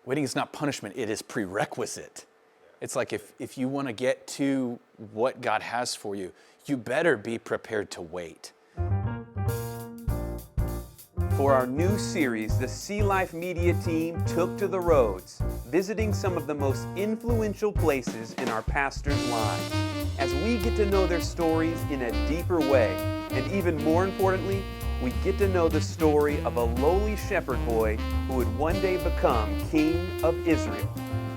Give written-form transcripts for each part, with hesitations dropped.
Waiting is not punishment, it is prerequisite. It's like if you want to get to what God has for you, you better be prepared to wait. For our new series, the Sea Life Media team took to the roads, visiting some of the most influential places in our pastors' lives, as we get to know their stories in a deeper way. And even more importantly, we get to know the story of a lowly shepherd boy who would one day become King of Israel,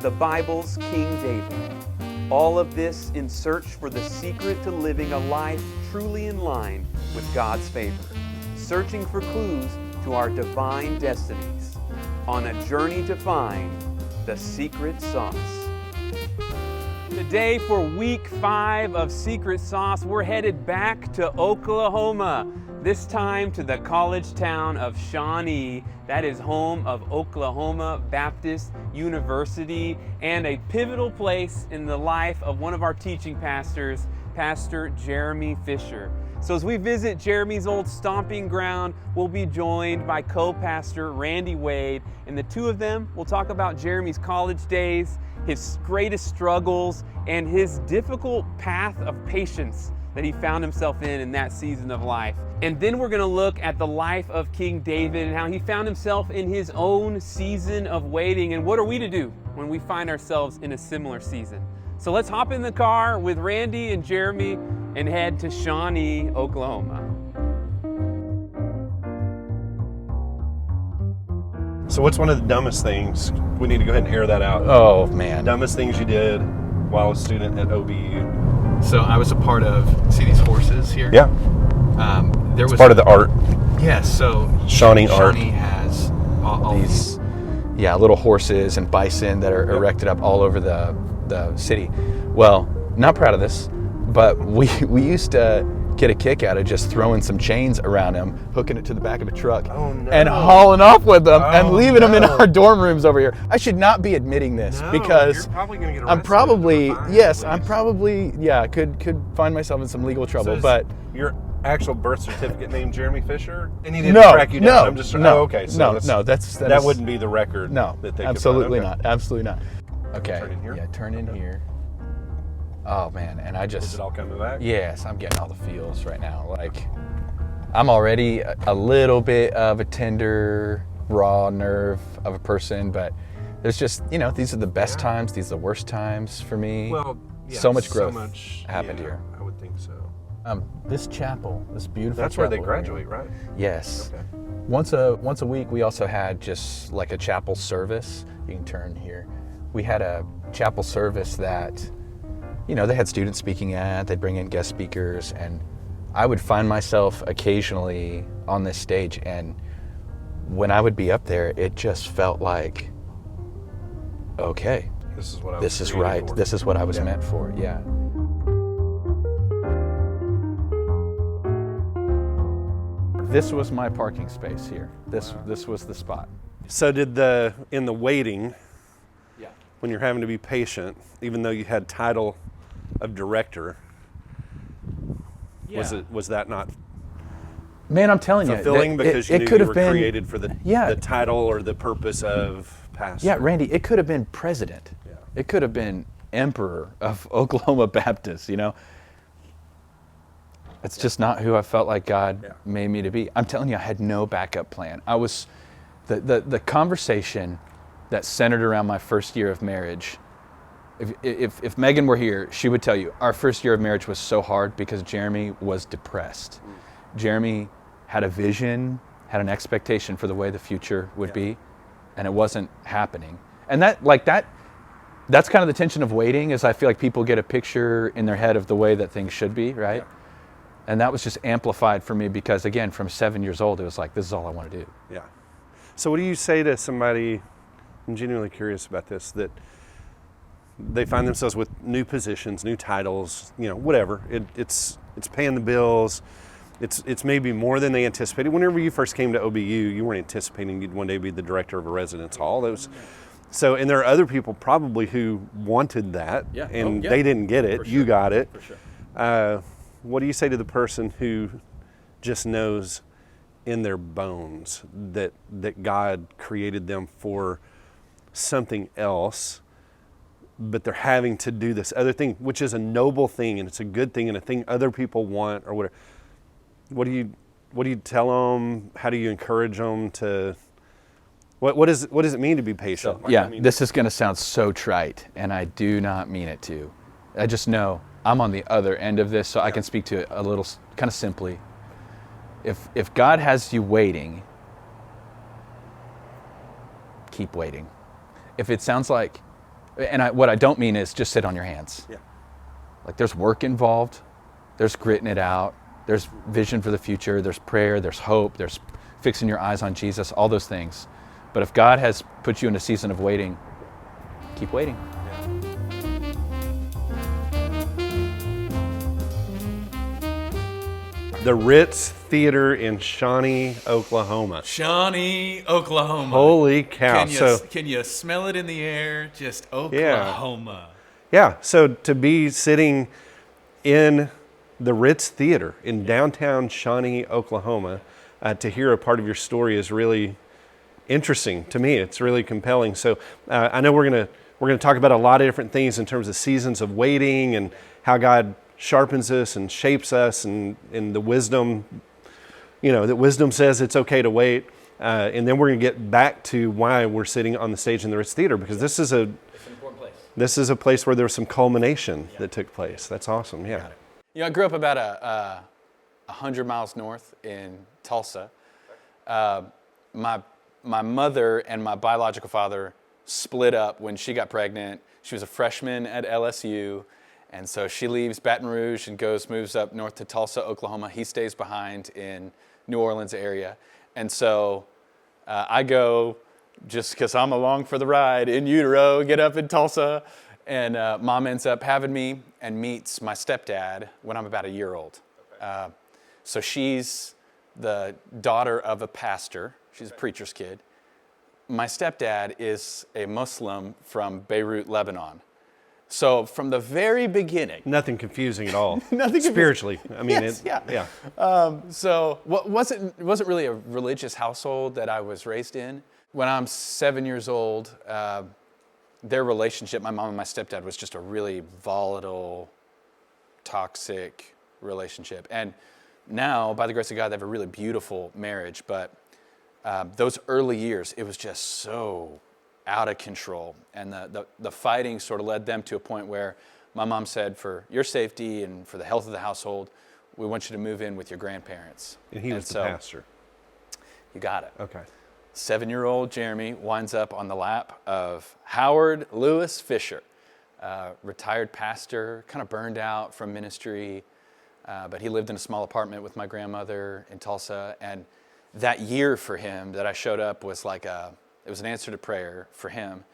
the Bible's King David. All of this in search for the secret to living a life truly in line with God's favor, searching for clues to our divine destinies, on a journey to find the secret sauce. Today, for week 5 of Secret Sauce, we're headed back to Oklahoma, this time to the college town of Shawnee. That is home of Oklahoma Baptist University and a pivotal place in the life of one of our teaching pastors, Pastor Jeremy Fisher. So as we visit Jeremy's old stomping ground, we'll be joined by co-pastor Randy Wade, and the two of them will talk about Jeremy's college days, his greatest struggles, and his difficult path of patience that he found himself in that season of life. And then we're going to look at the life of King David and how he found himself in his own season of waiting, and what are we to do when we find ourselves in a similar season. So let's hop in the car with Randy and Jeremy and head to Shawnee, Oklahoma. So what's one of the dumbest things? We need to go ahead and air that out. Oh, man. Dumbest things you did while a student at OBU. So I was a part of, see these horses here? Yeah. There was Part of the art. Yes, so Shawnee art. Shawnee has all These, little horses and bison that are erected up all over the city. Well, not proud of this, but we used to get a kick out of just throwing some chains around them, hooking it to the back of a truck, and hauling off with them and leaving them in our dorm rooms over here. I should not be admitting this because you're probably gonna get I'm arrested. probably, Fine, I'm please. probably, could find myself in some legal trouble, So is but your actual birth certificate named Jeremy Fisher? And he didn't no, track you down. no, I'm just no, okay. So that that wouldn't be the record. No, that they could absolutely find. Okay. not. Absolutely not. Okay. Turn in here? Yeah, turn in here. Oh man, and I just Is it all coming back? yes, I'm getting all the feels right now. Like I'm already a little bit of a tender, raw nerve of a person, but there's just these are the best times, these are the worst times for me. Well, yeah, so much growth happened yeah, here. I would think so. This chapel, this beautiful. That's where they chapel here. graduate, right? Yes. Okay. Once a week, we also had just like a chapel service. You can turn here. We had a chapel service that, they had students speaking at. They'd bring in guest speakers, and I would find myself occasionally on this stage. And when I would be up there, it just felt like, okay, This is what I was this is created right. for. This is what I was meant for. Yeah. This was my parking space here. This was the spot. So in the waiting, Yeah. when you're having to be patient, even though you had title of director, was that not Man, I'm telling you, fulfilling because you knew could you have were been created for the title or the purpose of pastor? Yeah, Randy, it could have been president. Yeah. It could have been emperor of Oklahoma Baptist, It's just not who I felt like God made me to be. I'm telling you, I had no backup plan. I was, the conversation that centered around my first year of marriage, if Megan were here, she would tell you, our first year of marriage was so hard because Jeremy was depressed. Jeremy had a vision, had an expectation for the way the future would be, and it wasn't happening. And that's kind of the tension of waiting, is I feel like people get a picture in their head of the way that things should be, right? Yeah. And that was just amplified for me because, again, from 7 years old, it was like, this is all I want to do. Yeah. So what do you say to somebody, I'm genuinely curious about this, that they find themselves with new positions, new titles, whatever. It's paying the bills. It's maybe more than they anticipated. Whenever you first came to OBU, you weren't anticipating you'd one day be the director of a residence hall. And there are other people probably who wanted that, and they didn't get it. You got it. For sure. What do you say to the person who just knows in their bones that God created them for something else, but they're having to do this other thing, which is a noble thing and it's a good thing and a thing other people want or whatever. What do you tell them? How do you encourage them to? What does it mean to be patient? Yeah, this is going to sound so trite, and I do not mean it to. I just know I'm on the other end of this, so I can speak to it a little kind of simply. If God has you waiting, keep waiting. If it sounds like, what I don't mean is just sit on your hands. Yeah. Like there's work involved, there's gritting it out, there's vision for the future, there's prayer, there's hope, there's fixing your eyes on Jesus, all those things. But if God has put you in a season of waiting, keep waiting. The Ritz Theater in Shawnee, Oklahoma. Shawnee, Oklahoma. Holy cow. Can you smell it in the air? Just Oklahoma. Yeah, so to be sitting in the Ritz Theater in downtown Shawnee, Oklahoma, to hear a part of your story is really interesting to me. It's really compelling. So I know we're gonna talk about a lot of different things in terms of seasons of waiting and how God sharpens us and shapes us and the wisdom, that wisdom says it's okay to wait. And then we're gonna get back to why we're sitting on the stage in the Ritz Theater, because this is an important place. This is a place where there was some culmination that took place. That's awesome. Yeah. I grew up about 100 miles north in Tulsa. My mother and my biological father split up when she got pregnant. She was a freshman at LSU, and so she leaves Baton Rouge and moves up north to Tulsa, Oklahoma. He stays behind in New Orleans area. And so I go just because I'm along for the ride in utero, get up in Tulsa, and Mom ends up having me and meets my stepdad when I'm about a year old. Okay. So she's the daughter of a pastor. She's a preacher's kid. My stepdad is a Muslim from Beirut, Lebanon. So from the very beginning, nothing confusing at all. Nothing spiritually. I mean, yes, yeah. So wasn't really a religious household that I was raised in. When I'm 7 years old, their relationship, my mom and my stepdad, was just a really volatile, toxic relationship. And now, by the grace of God, they have a really beautiful marriage. But those early years, it was just so out of control. And the fighting sort of led them to a point where my mom said, for your safety and for the health of the household, we want you to move in with your grandparents. And he was the pastor. You got it. Okay. 7-year-old Jeremy winds up on the lap of Howard Lewis Fisher, retired pastor, kind of burned out from ministry, but he lived in a small apartment with my grandmother in Tulsa. And that year for him that I showed up was it was an answer to prayer for him.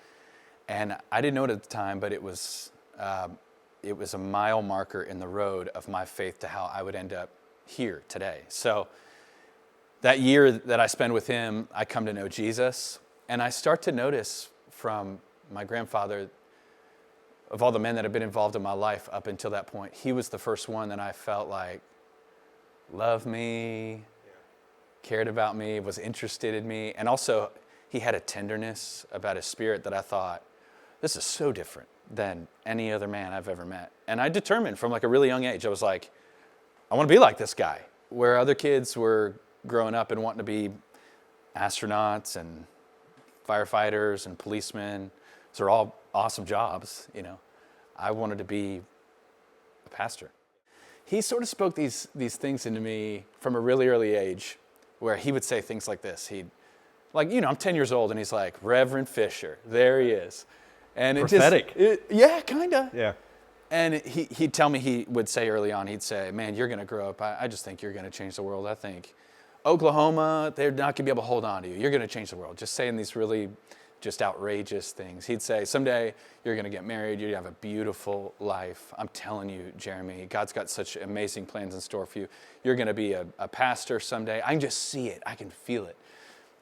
And I didn't know it at the time, but it was a mile marker in the road of my faith to how I would end up here today. So that year that I spend with him, I come to know Jesus, and I start to notice from my grandfather, of all the men that have been involved in my life up until that point, he was the first one that I felt like loved me, cared about me, was interested in me, and also he had a tenderness about his spirit that I thought, this is so different than any other man I've ever met. And I determined from a really young age, I was like, I want to be like this guy. Where other kids were growing up and wanting to be astronauts and firefighters and policemen, those are all awesome jobs, I wanted to be a pastor. He sort of spoke these things into me from a really early age, where he would say things like this. I'm 10 years old, and he's like, Reverend Fisher, there he is. And prophetic. Yeah, kind of. Yeah. And he'd tell me, he would say early on, he'd say, man, you're going to grow up. I just think you're going to change the world. I think Oklahoma, they're not going to be able to hold on to you. You're going to change the world. Just saying these really just outrageous things. He'd say, someday you're going to get married. You have a beautiful life. I'm telling you, Jeremy, God's got such amazing plans in store for you. You're going to be a pastor someday. I can just see it. I can feel it.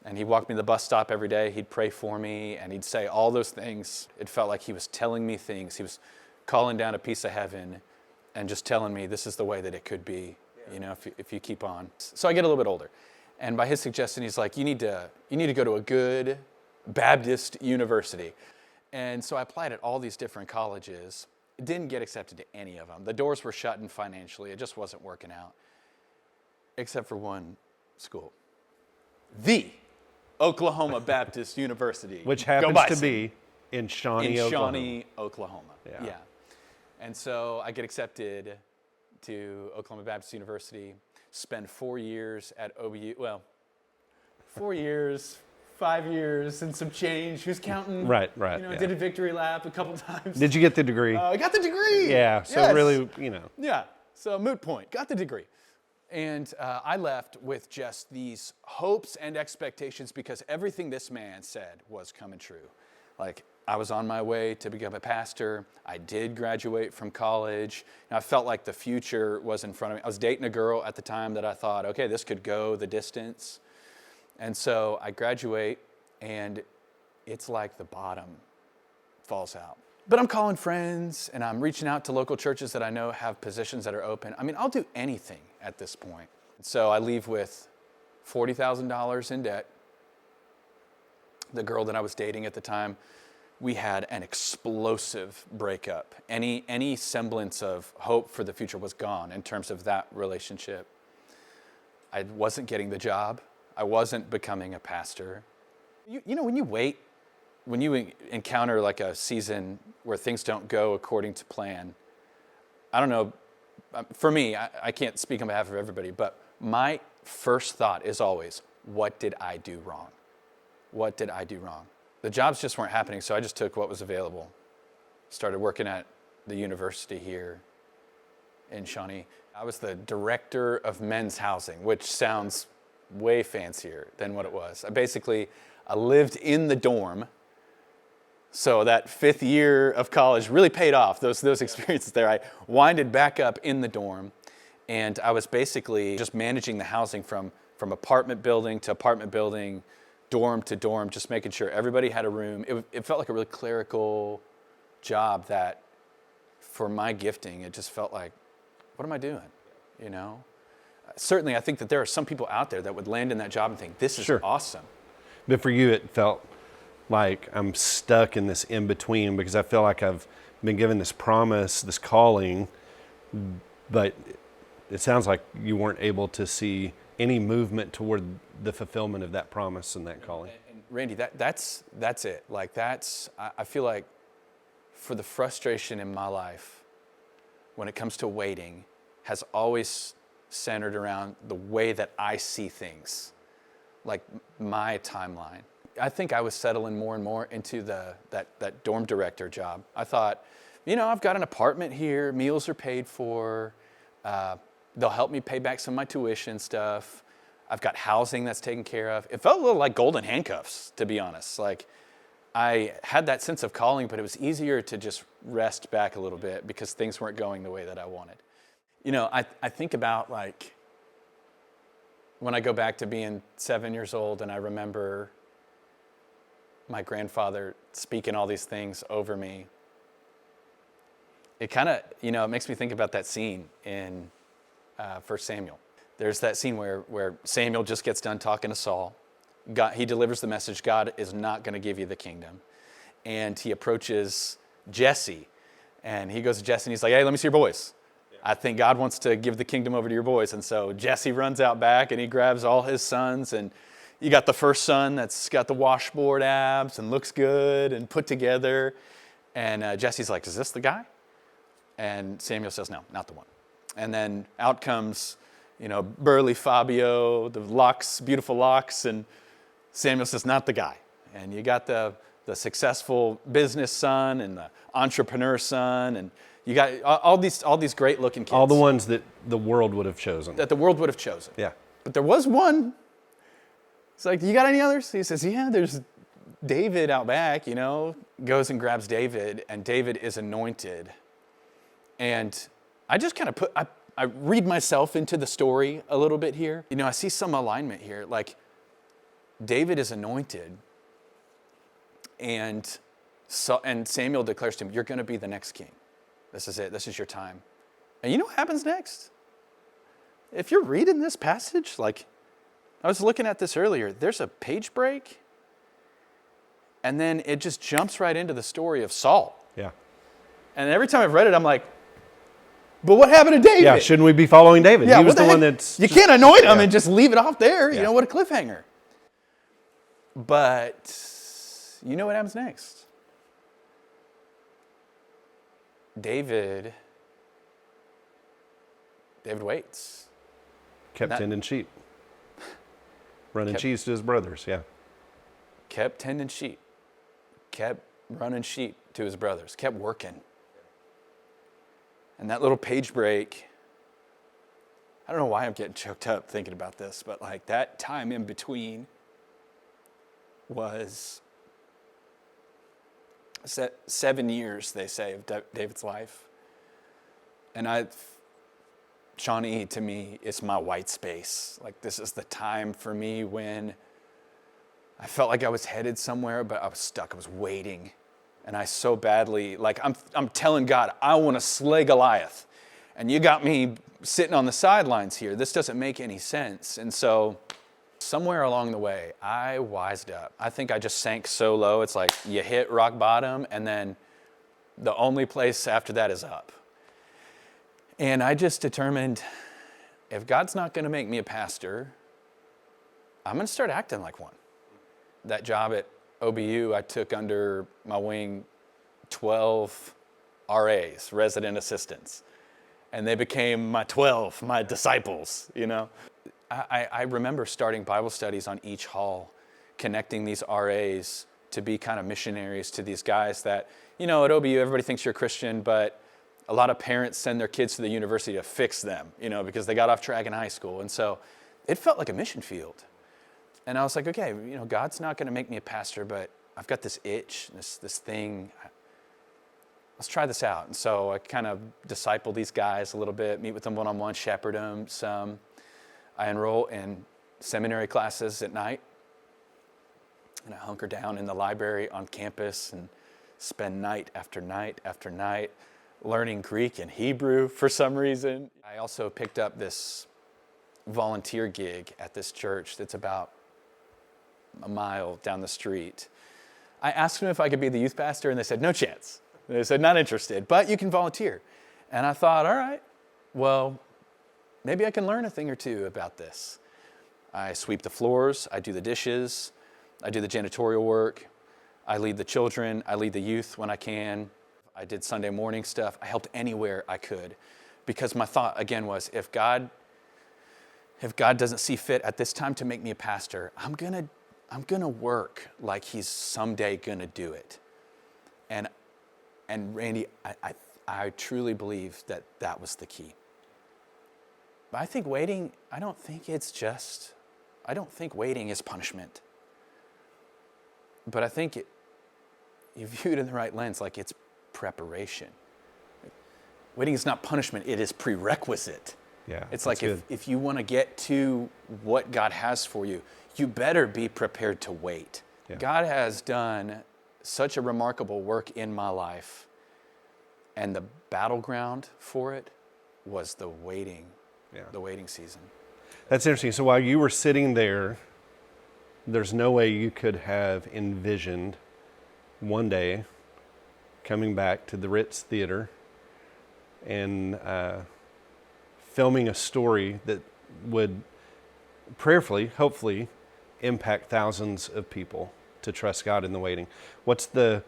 And he'd walk me to the bus stop every day. He'd pray for me, and he'd say all those things. It felt like he was telling me things. He was calling down a piece of heaven and just telling me this is the way that it could be, if you keep on. So I get a little bit older. And by his suggestion, he's like, you need to go to a good Baptist University. And so I applied at all these different colleges. Didn't get accepted to any of them. The doors were shutting financially. It just wasn't working out. Except for one school. The Oklahoma Baptist University. Which Go happens to Bison. be in Shawnee, in Oklahoma. Shawnee, Oklahoma. Yeah. And so I get accepted to Oklahoma Baptist University, spend 4 years at OBU. Well, 4 years, 5 years, and some change. Who's counting? Right, You know, yeah. did a victory lap a couple times. Did you get the degree? I got the degree. Yeah, so Yes. really, you know. Yeah, so moot point, got the degree. And I left with just these hopes and expectations because everything this man said was coming true. Like, I was on my way to become a pastor. I did graduate from college. And I felt like the future was in front of me. I was dating a girl at the time that I thought, okay, this could go the distance. And so I graduate, and it's like the bottom falls out. But I'm calling friends, and I'm reaching out to local churches that I know have positions that are open. I mean, I'll do anything at this point. So I leave with $40,000 in debt. The girl that I was dating at the time, we had an explosive breakup. Any semblance of hope for the future was gone in terms of that relationship. I wasn't getting the job. I wasn't becoming a pastor. You know, when you wait, when you encounter like a season where things don't go according to plan, I don't know, for me, I can't speak on behalf of everybody, but my first thought is always, what did I do wrong? What did I do wrong? The jobs just weren't happening, so I just took what was available. Started working at the university here in Shawnee. I was the director of men's housing, which sounds way fancier than what it was. I lived in the dorm. So that 5th year of college really paid off, those experiences there. I winded back up in the dorm, and I was basically just managing the housing from apartment building to apartment building, dorm to dorm, just making sure everybody had a room. It felt like a really clerical job that, for my gifting, it just felt like, what am I doing, you know? Certainly, I think that there are some people out there that would land in that job and think, this is awesome. But for you, it felt like I'm stuck in this in-between because I feel like I've been given this promise, this calling, but it sounds like you weren't able to see any movement toward the fulfillment of that promise and that calling. And Randy, that's it. Like I feel like for the frustration in my life when it comes to waiting has always centered around the way that I see things, like my timeline. I think I was settling more and more into that dorm director job. I thought, you know, I've got an apartment here, meals are paid for, they'll help me pay back some of my tuition stuff. I've got housing that's taken care of. It felt a little like golden handcuffs, to be honest. Like, I had that sense of calling, but it was easier to just rest back a little bit because things weren't going the way that I wanted. You know, I think about, like, when I go back to being 7 years old and I remember my grandfather speaking all these things over me, it kind of, you know, it makes me think about that scene in 1 Samuel. There's that scene where Samuel just gets done talking to Saul. God, he delivers the message, God is not going to give you the kingdom. And he approaches Jesse, and he goes to Jesse and he's like, hey, let me see your boys. I think God wants to give the kingdom over to your boys. And so Jesse runs out back and he grabs all his sons, and you got the first son that's got the washboard abs and looks good and put together. And Jesse's like, is this the guy? And Samuel says, no, not the one. And then out comes, you know, burly Fabio, the locks, beautiful locks, and Samuel says, not the guy. And you got the successful business son and the entrepreneur son, and you got all these great looking kids. All the ones that the world would have chosen. That the world would have chosen. Yeah. But there was one. It's like, you got any others? He says, yeah, there's David out back, you know. Goes and grabs David, and David is anointed. And I just kind of I read myself into the story a little bit here. You know, I see some alignment here. Like, David is anointed, and Samuel declares to him, you're going to be the next king. This is it. This is your time. And you know what happens next? If you're reading this passage, like, I was looking at this earlier, there's a page break, And then it just jumps right into the story of Saul. Yeah. And every time I've read it, I'm like, but what happened to David? Yeah, shouldn't we be following David? Yeah, he was what the one heck? that's... You can't anoint him Yeah. and just leave it off there. Yeah. You know, what a cliffhanger. But you know what happens next? David waits. Kept tending sheep. Running cheese to his brothers, yeah. Kept tending sheep. Kept running sheep to his brothers. Kept working. And that little page break, I don't know why I'm getting choked up thinking about this, but like that time in between was 7 years, they say, of David's life. And Shawnee, to me, is my white space. Like, this is the time for me when I felt like I was headed somewhere, but I was stuck. I was waiting. And I so badly, like, I'm telling God, I want to slay Goliath. And you got me sitting on the sidelines here. This doesn't make any sense. And so somewhere along the way, I wised up. I think I just sank so low. It's like you hit rock bottom, and then the only place after that is up. And I just determined, if God's not going to make me a pastor, I'm going to start acting like one. That job at OBU, I took under my wing 12 RAs, resident assistants. And they became my disciples, you know. I remember starting Bible studies on each hall, connecting these RAs to be kind of missionaries to these guys that, you know, at OBU, everybody thinks you're a Christian, but a lot of parents send their kids to the university to fix them, you know, because they got off track in high school. And so it felt like a mission field. And I was like, okay, you know, God's not going to make me a pastor, but I've got this itch, this thing. Let's try this out. And so I kind of disciple these guys a little bit, meet with them one-on-one, shepherd them some. I enroll in seminary classes at night. And I hunker down in the library on campus and spend night after night after night learning Greek and Hebrew for some reason. I also picked up this volunteer gig at this church that's about a mile down the street. I asked them if I could be the youth pastor, and they said, no chance. They said, not interested, but you can volunteer. And I thought, all right, well, maybe I can learn a thing or two about this. I sweep the floors, I do the dishes, I do the janitorial work, I lead the children, I lead the youth when I can. I did Sunday morning stuff. I helped anywhere I could, because my thought again was, if God doesn't see fit at this time to make me a pastor, I'm gonna work like He's someday gonna do it. And Randy, I truly believe that was the key. But I think waiting, I don't think waiting is punishment. But I think you view it in the right lens, like it's preparation. Waiting is not punishment, it is prerequisite. Yeah, it's like if you want to get to what God has for you, you better be prepared to wait. Yeah. God has done such a remarkable work in my life, and the battleground for it was the waiting season. That's interesting. So while you were sitting there, there's no way you could have envisioned one day coming back to the Ritz Theater and filming a story that would prayerfully, hopefully, impact thousands of people to trust God in the waiting. What's the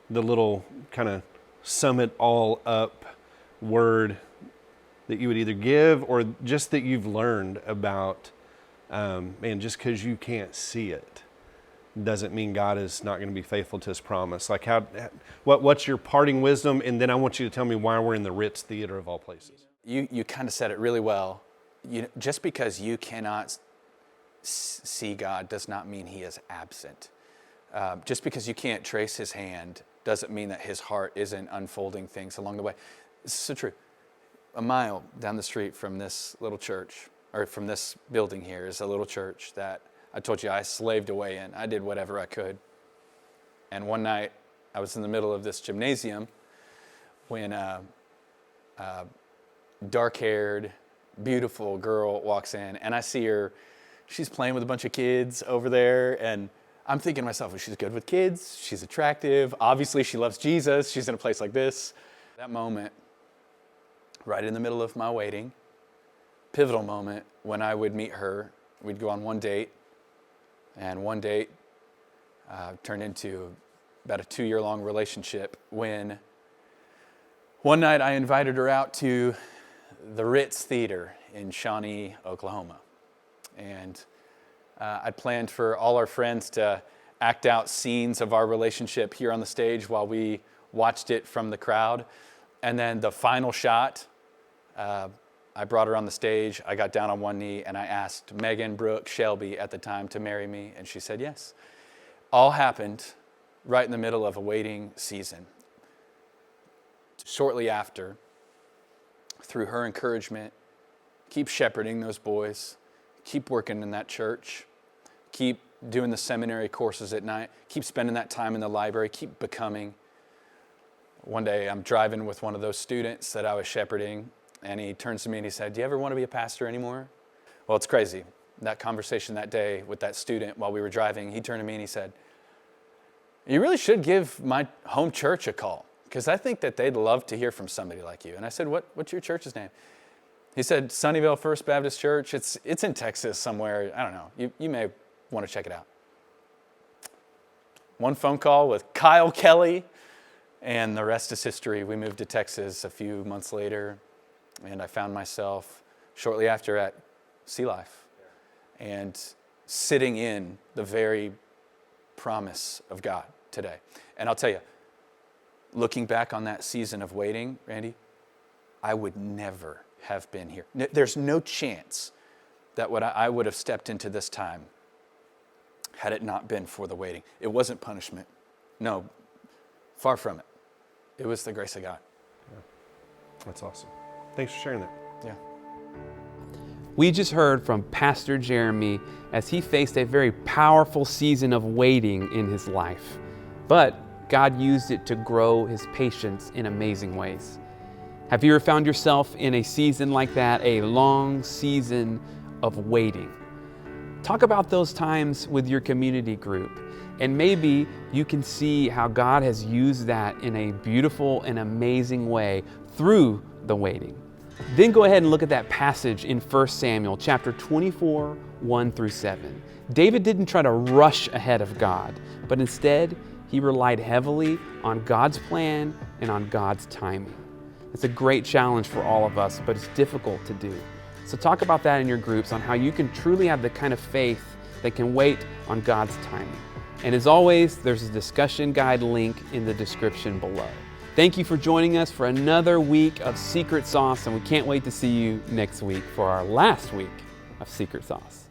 little kind of sum it all up word that you would either give, or just that you've learned about, just because you can't see it doesn't mean God is not going to be faithful to His promise. Like what's your parting wisdom? And then I want you to tell me why we're in the Ritz Theater of all places. You kind of said it really well. Just because you cannot see God does not mean He is absent. Just because you can't trace His hand doesn't mean that His heart isn't unfolding things along the way. It's so true. A mile down the street from this little church, or from this building here, is a little church that I told you I slaved away in. I did whatever I could. And one night, I was in the middle of this gymnasium when a dark-haired, beautiful girl walks in, and I see her. She's playing with a bunch of kids over there, and I'm thinking to myself, well, she's good with kids, she's attractive, obviously she loves Jesus, she's in a place like this. That moment, right in the middle of my waiting, pivotal moment when I would meet her, we'd go on one date, and one date turned into about a 2-year-long relationship when one night I invited her out to the Ritz Theater in Shawnee, Oklahoma. And I'd planned for all our friends to act out scenes of our relationship here on the stage while we watched it from the crowd. And then the final shot, I brought her on the stage, I got down on one knee, and I asked Megan, Brooke, Shelby at the time to marry me, and she said yes. All happened right in the middle of a waiting season. Shortly after, through her encouragement, keep shepherding those boys, keep working in that church, keep doing the seminary courses at night, keep spending that time in the library, keep becoming. One day I'm driving with one of those students that I was shepherding, and he turns to me and he said, "Do you ever want to be a pastor anymore?" Well, it's crazy. That conversation that day with that student while we were driving, he turned to me and he said, "You really should give my home church a call, because I think that they'd love to hear from somebody like you." And I said, "What's your church's name?" He said, "Sunnyvale First Baptist Church. It's in Texas somewhere. I don't know. You may want to check it out." One phone call with Kyle Kelly, and the rest is history. We moved to Texas a few months later, and I found myself shortly after at Sea Life and sitting in the very promise of God today. And I'll tell you, looking back on that season of waiting, Randy, I would never have been here. There's no chance that I would have stepped into this time had it not been for the waiting. It wasn't punishment. No, far from it. It was the grace of God. Yeah. That's awesome. Thanks for sharing that. Yeah. We just heard from Pastor Jeremy as he faced a very powerful season of waiting in his life. But God used it to grow his patience in amazing ways. Have you ever found yourself in a season like that, a long season of waiting? Talk about those times with your community group, and maybe you can see how God has used that in a beautiful and amazing way through the waiting. Then go ahead and look at that passage in 1 Samuel chapter 24, 1 through 7. David didn't try to rush ahead of God, but instead he relied heavily on God's plan and on God's timing. It's a great challenge for all of us, but it's difficult to do. So talk about that in your groups on how you can truly have the kind of faith that can wait on God's timing. And as always, there's a discussion guide link in the description below. Thank you for joining us for another week of Secret Sauce, and we can't wait to see you next week for our last week of Secret Sauce.